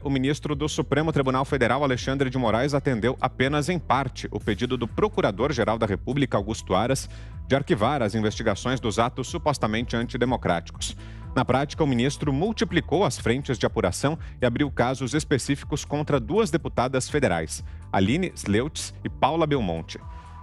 O ministro do Supremo Tribunal Federal, Alexandre de Moraes, atendeu apenas em parte o pedido do Procurador-Geral da República, Augusto Aras, de arquivar as investigações dos atos supostamente antidemocráticos. Na prática, o ministro multiplicou as frentes de apuração e abriu casos específicos contra duas deputadas federais, Aline Sleutz e Paula Belmonte.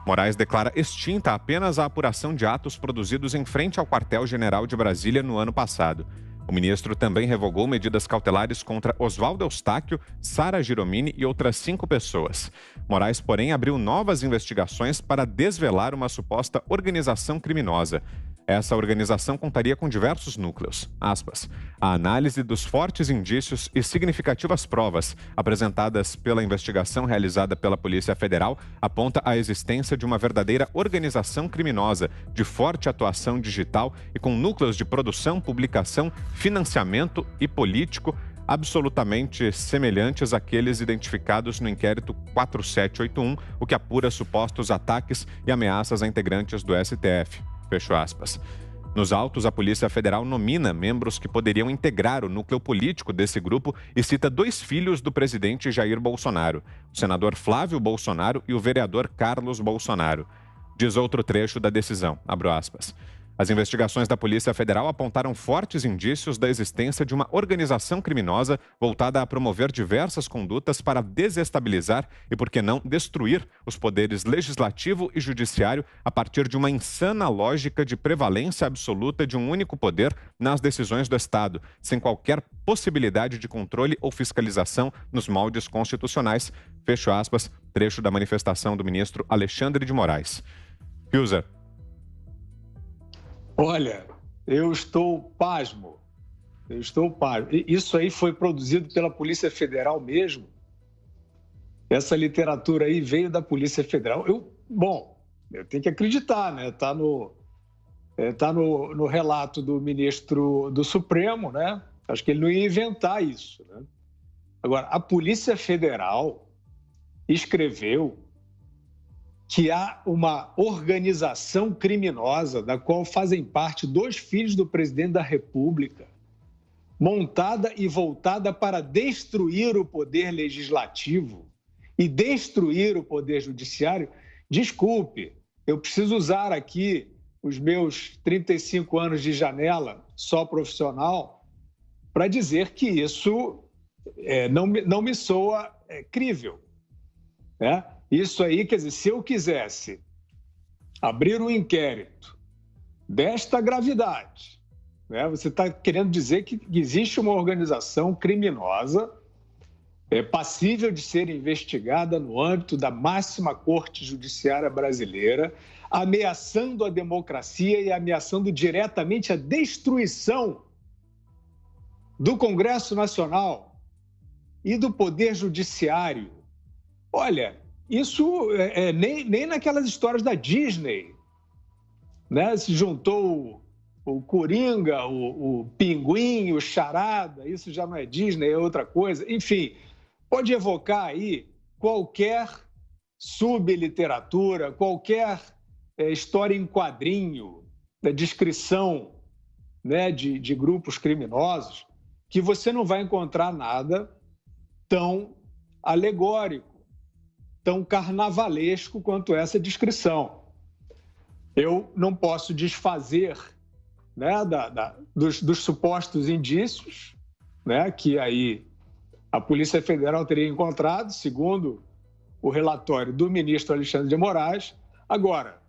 Moraes declara extinta apenas a apuração de atos produzidos em frente ao Quartel-General de Brasília no ano passado. O ministro também revogou medidas cautelares contra Oswaldo Eustáquio, Sara Giromini e outras 5 pessoas. Moraes, porém, abriu novas investigações para desvelar uma suposta organização criminosa. Essa organização contaria com diversos núcleos. Aspas. A análise dos fortes indícios e significativas provas apresentadas pela investigação realizada pela Polícia Federal aponta a existência de uma verdadeira organização criminosa de forte atuação digital e com núcleos de produção, publicação, financiamento e político absolutamente semelhantes àqueles identificados no inquérito 4781, o que apura supostos ataques e ameaças a integrantes do STF. Fechou aspas. Nos autos, a Polícia Federal nomina membros que poderiam integrar o núcleo político desse grupo e cita 2 filhos do presidente Jair Bolsonaro, o senador Flávio Bolsonaro e o vereador Carlos Bolsonaro. Diz outro trecho da decisão, abro aspas. As investigações da Polícia Federal apontaram fortes indícios da existência de uma organização criminosa voltada a promover diversas condutas para desestabilizar e, por que não, destruir os poderes legislativo e judiciário a partir de uma insana lógica de prevalência absoluta de um único poder nas decisões do Estado, sem qualquer possibilidade de controle ou fiscalização nos moldes constitucionais. Fecho aspas, trecho da manifestação do ministro Alexandre de Moraes. Fiuza. Olha, eu estou pasmo. Isso aí foi produzido pela Polícia Federal mesmo? Essa literatura aí veio da Polícia Federal? Eu tenho que acreditar, né? Está no relato do ministro do Supremo, né? Acho que ele não ia inventar isso, né? Agora, a Polícia Federal escreveu que há uma organização criminosa da qual fazem parte 2 filhos do presidente da República, montada e voltada para destruir o poder legislativo e destruir o poder judiciário. Desculpe, eu preciso usar aqui os meus 35 anos de janela só profissional para dizer que isso não me soa crível, né? Isso aí, quer dizer, se eu quisesse abrir um inquérito desta gravidade, né, você está querendo dizer que existe uma organização criminosa passível de ser investigada no âmbito da máxima Corte Judiciária brasileira, ameaçando a democracia e ameaçando diretamente a destruição do Congresso Nacional e do Poder Judiciário. Olha, isso nem naquelas histórias da Disney, né? Se juntou o Coringa, o Pinguim, o Charada, isso já não é Disney, é outra coisa. Enfim, pode evocar aí qualquer subliteratura, qualquer história em quadrinho, da descrição, né, de grupos criminosos, que você não vai encontrar nada tão alegórico, tão carnavalesco quanto essa descrição. Eu não posso desfazer, né, dos supostos indícios, né, que aí a Polícia Federal teria encontrado, segundo o relatório do ministro Alexandre de Moraes. Agora,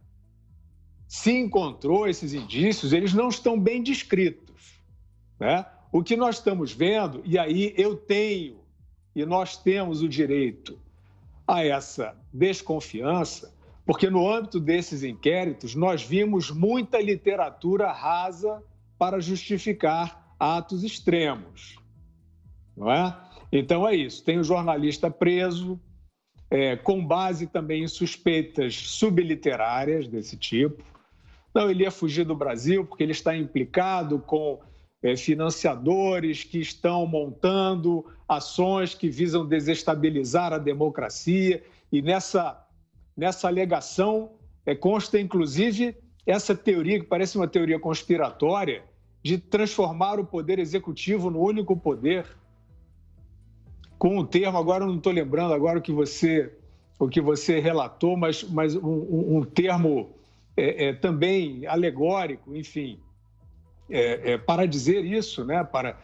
se encontrou esses indícios, eles não estão bem descritos, né? O que nós estamos vendo, e aí eu tenho e nós temos o direito a essa desconfiança, porque no âmbito desses inquéritos nós vimos muita literatura rasa para justificar atos extremos, não é? Então é isso, tem o jornalista preso, com base também em suspeitas subliterárias desse tipo. Não, ele ia fugir do Brasil porque ele está implicado com financiadores que estão montando ações que visam desestabilizar a democracia, e nessa alegação consta, inclusive, essa teoria, que parece uma teoria conspiratória, de transformar o poder executivo no único poder. com um termo, agora eu não estou lembrando agora o que você relatou, mas um termo também alegórico, enfim, para dizer isso, né? Para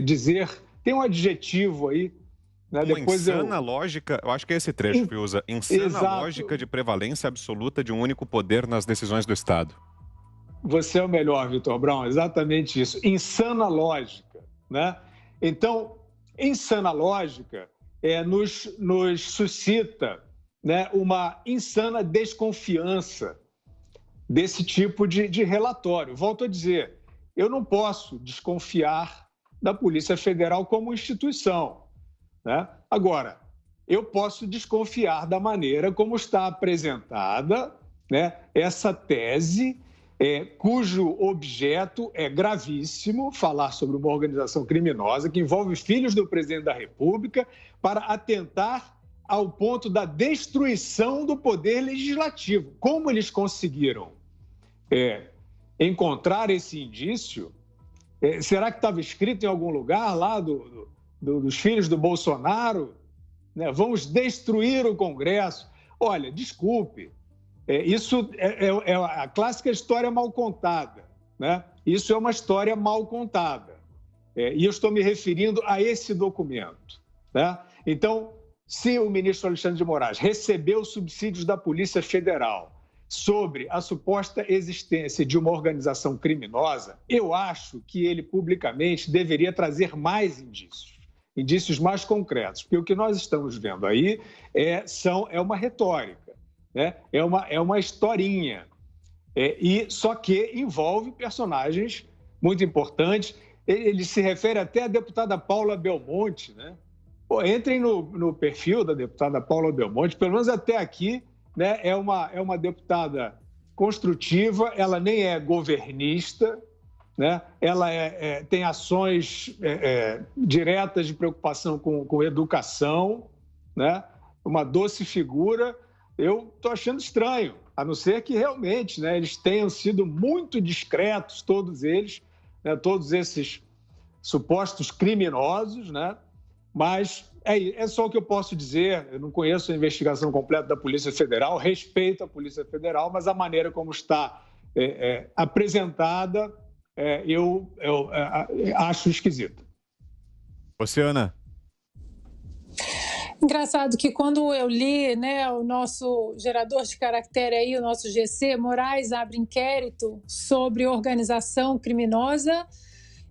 dizer... Tem um adjetivo aí, né? Uma insana lógica, eu acho que é esse trecho que usa, insana lógica de prevalência absoluta de um único poder nas decisões do Estado. Você é o melhor, Vitor Brown, exatamente isso. Insana lógica, né? Então, insana lógica nos suscita, né, uma insana desconfiança desse tipo de relatório. Volto a dizer, eu não posso desconfiar da Polícia Federal como instituição, né? Agora, eu posso desconfiar da maneira como está apresentada, né, essa tese, cujo objeto é gravíssimo, falar sobre uma organização criminosa que envolve filhos do presidente da República para atentar ao ponto da destruição do poder legislativo. Como eles conseguiram encontrar esse indício? Será que estava escrito em algum lugar lá dos filhos do Bolsonaro? Né? Vamos destruir o Congresso. Olha, desculpe, isso é a clássica história mal contada, né? Isso é uma história mal contada. E eu estou me referindo a esse documento, né? Então, se o ministro Alexandre de Moraes recebeu subsídios da Polícia Federal sobre a suposta existência de uma organização criminosa, eu acho que ele publicamente deveria trazer mais indícios mais concretos, porque o que nós estamos vendo aí é uma retórica, né? É uma historinha, só que envolve personagens muito importantes. Ele se refere até à deputada Paula Belmonte, né? Pô, entrem no perfil da deputada Paula Belmonte, pelo menos até aqui, né? É uma deputada construtiva, ela nem é governista, né? Ela tem ações diretas de preocupação com educação, né? Uma doce figura. Eu estou achando estranho, a não ser que realmente, né, eles tenham sido muito discretos, todos eles, né, todos esses supostos criminosos, né? Mas é só o que eu posso dizer. Eu não conheço a investigação completa da Polícia Federal, respeito a Polícia Federal, mas a maneira como está apresentada, eu acho esquisita. Você, Ana? Engraçado que quando eu li, né, o nosso gerador de caractere aí, o nosso GC, Moraes abre inquérito sobre organização criminosa,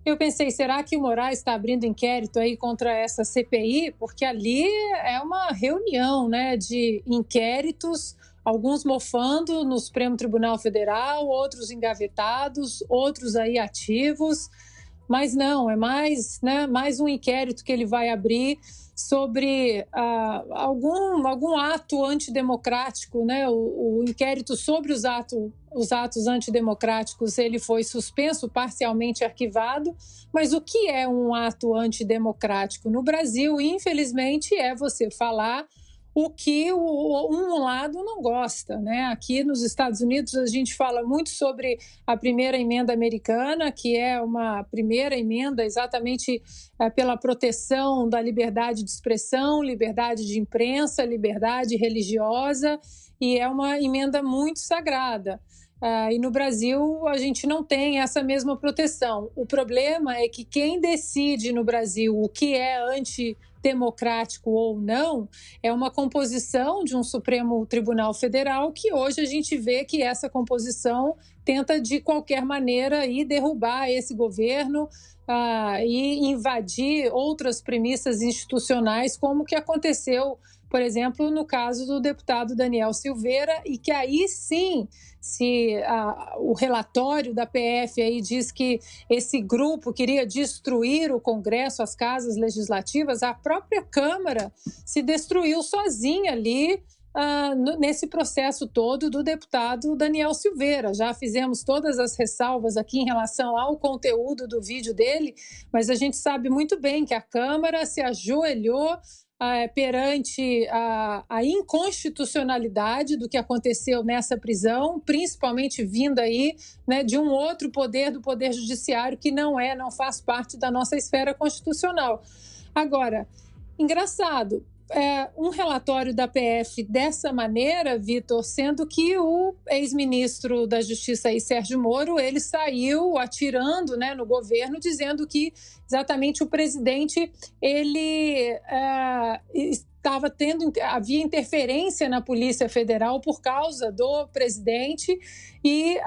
eu pensei, será que o Moraes está abrindo inquérito aí contra essa CPI? Porque ali é uma reunião, né, de inquéritos, alguns mofando no Supremo Tribunal Federal, outros engavetados, outros aí ativos, mas não, é mais um inquérito que ele vai abrir sobre algum ato antidemocrático, né? O inquérito sobre os atos antidemocráticos, ele foi suspenso, parcialmente arquivado, mas o que é um ato antidemocrático no Brasil, infelizmente, é você falar o que um lado não gosta, né? Aqui nos Estados Unidos a gente fala muito sobre a primeira emenda americana, que é uma primeira emenda exatamente pela proteção da liberdade de expressão, liberdade de imprensa, liberdade religiosa, e é uma emenda muito sagrada. E no Brasil a gente não tem essa mesma proteção. O problema é que quem decide no Brasil o que é antidemocrático ou não é uma composição de um Supremo Tribunal Federal que hoje a gente vê que essa composição tenta de qualquer maneira aí derrubar esse governo e invadir outras premissas institucionais, como que aconteceu, por exemplo, no caso do deputado Daniel Silveira, e que aí sim, se o relatório da PF aí diz que esse grupo queria destruir o Congresso, as casas legislativas, a própria Câmara se destruiu sozinha ali nesse processo todo do deputado Daniel Silveira. Já fizemos todas as ressalvas aqui em relação ao conteúdo do vídeo dele, mas a gente sabe muito bem que a Câmara se ajoelhou perante a inconstitucionalidade do que aconteceu nessa prisão, principalmente vinda aí, né, de um outro poder, do Poder Judiciário, que não faz parte da nossa esfera constitucional. Agora, engraçado. Um relatório da PF dessa maneira, Vitor, sendo que o ex-ministro da Justiça, aí, Sérgio Moro, ele saiu atirando, né, no governo, dizendo que exatamente o presidente ele havia interferência na Polícia Federal por causa do presidente e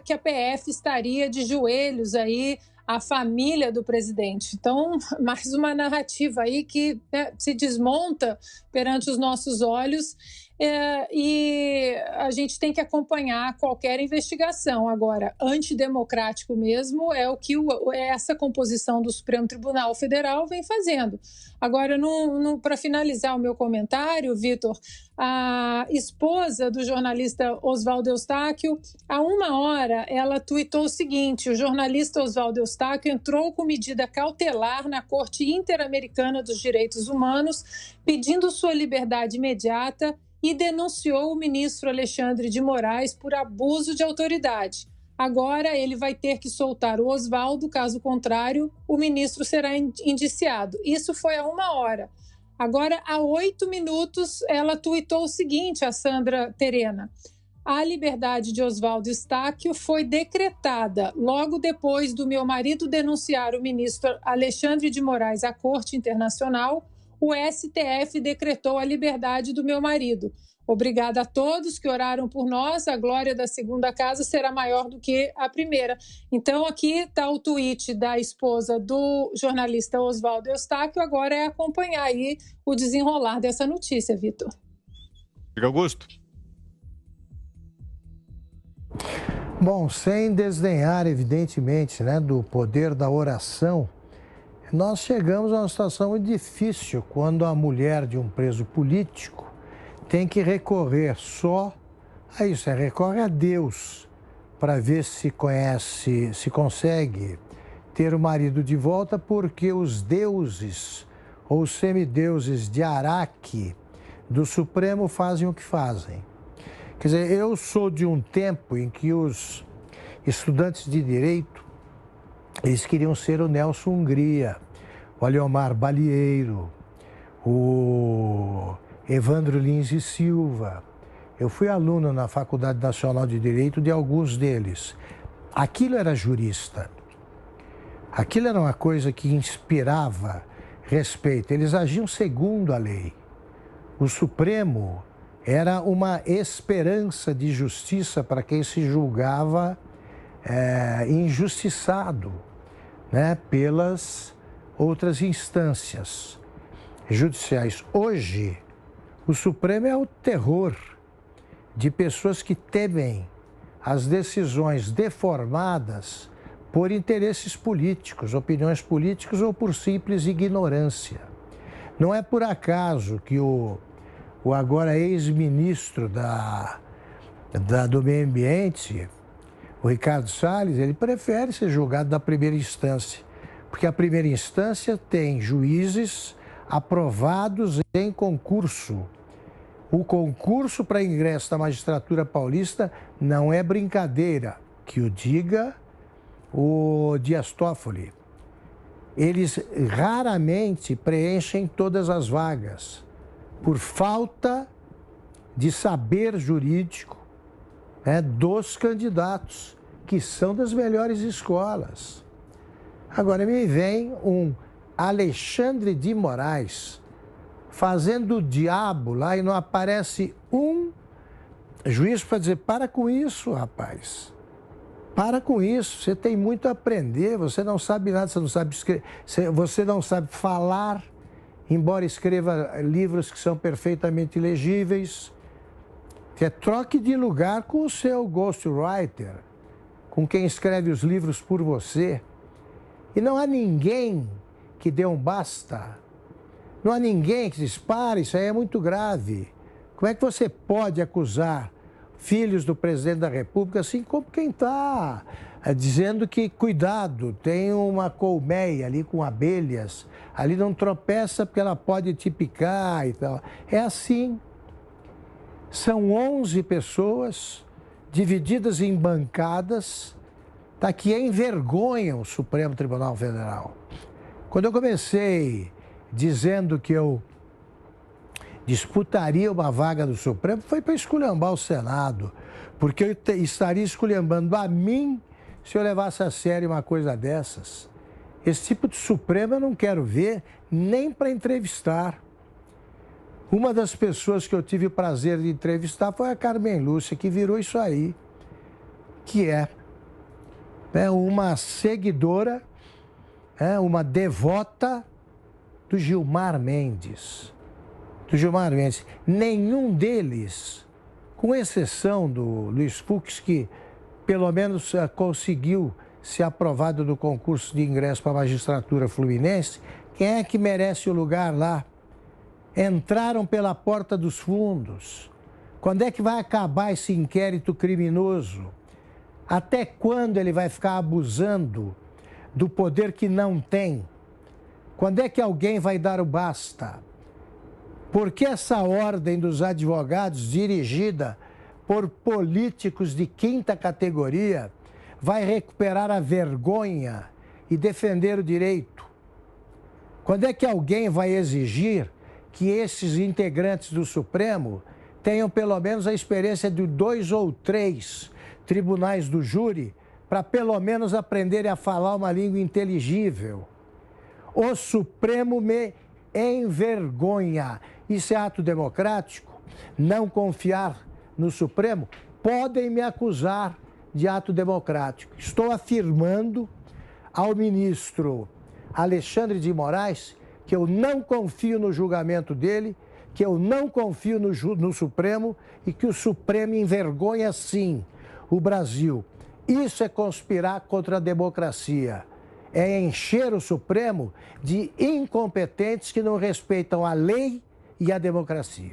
que a PF estaria de joelhos aí a família do presidente. Então, mais uma narrativa aí que, né, se desmonta perante os nossos olhos e a gente tem que acompanhar qualquer investigação. Agora, antidemocrático mesmo é o que essa composição do Supremo Tribunal Federal vem fazendo. Agora, para finalizar o meu comentário, Vitor, a esposa do jornalista Oswaldo Eustáquio, há 1 hora, ela tuitou o seguinte: o jornalista Oswaldo Eustáquio entrou com medida cautelar na Corte Interamericana dos Direitos Humanos, pedindo sua liberdade imediata e denunciou o ministro Alexandre de Moraes por abuso de autoridade. Agora ele vai ter que soltar o Oswaldo, caso contrário, o ministro será indiciado. Isso foi há 1 hora. Agora, há 8 minutos, ela tuitou o seguinte, a Sandra Terena: a liberdade de Oswaldo Eustáquio foi decretada logo depois do meu marido denunciar o ministro Alexandre de Moraes à Corte Internacional. O STF decretou a liberdade do meu marido. Obrigada a todos que oraram por nós. A glória da segunda casa será maior do que a primeira. Então, aqui está o tweet da esposa do jornalista Oswaldo Eustáquio. Agora é acompanhar aí o desenrolar dessa notícia, Vitor. Augusto. Bom, sem desdenhar, evidentemente, né, do poder da oração, nós chegamos a uma situação muito difícil quando a mulher de um preso político tem que recorrer só a isso, recorre a Deus para ver se consegue ter o marido de volta, porque os deuses ou semideuses de Araque do Supremo fazem o que fazem. Quer dizer, eu sou de um tempo em que os estudantes de direito, eles queriam ser o Nelson Hungria, o Aliomar Balieiro, o Evandro Lins e Silva. Eu fui aluno na Faculdade Nacional de Direito de alguns deles. Aquilo era jurista. Aquilo era uma coisa que inspirava respeito. Eles agiam segundo a lei. O Supremo era uma esperança de justiça para quem se julgava injustiçado, né, pelas outras instâncias judiciais. Hoje, o Supremo é o terror de pessoas que temem as decisões deformadas por interesses políticos, opiniões políticas ou por simples ignorância. Não é por acaso que o agora ex-ministro do Meio Ambiente, o Ricardo Salles, ele prefere ser julgado da primeira instância, porque a primeira instância tem juízes aprovados em concurso. O concurso para ingresso da magistratura paulista não é brincadeira, que o diga o Dias Toffoli. Eles raramente preenchem todas as vagas, por falta de saber jurídico, né, dos candidatos, que são das melhores escolas. Agora me vem um Alexandre de Moraes fazendo o diabo lá e não aparece um juiz para dizer: para com isso, rapaz. Para com isso, você tem muito a aprender, você não sabe nada, você não sabe escrever, você não sabe falar, embora escreva livros que são perfeitamente legíveis. Troque de lugar com o seu ghostwriter, com quem escreve os livros por você. E não há ninguém que dê um basta. Não há ninguém que diz: para, isso aí é muito grave. Como é que você pode acusar filhos do presidente da República, assim como quem está dizendo que, cuidado, tem uma colmeia ali com abelhas, ali não tropeça porque ela pode te picar e tal. É assim. São 11 pessoas divididas em bancadas, que envergonham o Supremo Tribunal Federal. Quando eu comecei dizendo que eu disputaria uma vaga do Supremo, foi para esculhambar o Senado, porque eu estaria esculhambando a mim se eu levasse a sério uma coisa dessas. Esse tipo de Supremo eu não quero ver nem para entrevistar. Uma das pessoas que eu tive o prazer de entrevistar foi a Carmen Lúcia, que virou isso aí, que é uma seguidora, uma devota do Gilmar Mendes. Nenhum deles, com exceção do Luiz Fux, que pelo menos conseguiu ser aprovado no concurso de ingresso para a magistratura fluminense, quem é que merece o lugar lá? Entraram pela porta dos fundos. Quando é que vai acabar esse inquérito criminoso? Até quando ele vai ficar abusando do poder que não tem? Quando é que alguém vai dar o basta? Por que essa ordem dos advogados, dirigida por políticos de quinta categoria, vai recuperar a vergonha e defender o direito? Quando é que alguém vai exigir que esses integrantes do Supremo tenham pelo menos a experiência de 2 ou 3 tribunais do júri para pelo menos aprenderem a falar uma língua inteligível? O Supremo me envergonha. Isso é ato democrático? Não confiar no Supremo? Podem me acusar de ato democrático. Estou afirmando ao ministro Alexandre de Moraes que eu não confio no julgamento dele, que eu não confio no Supremo e que o Supremo envergonha, sim, o Brasil. Isso é conspirar contra a democracia. É encher o Supremo de incompetentes que não respeitam a lei e a democracia.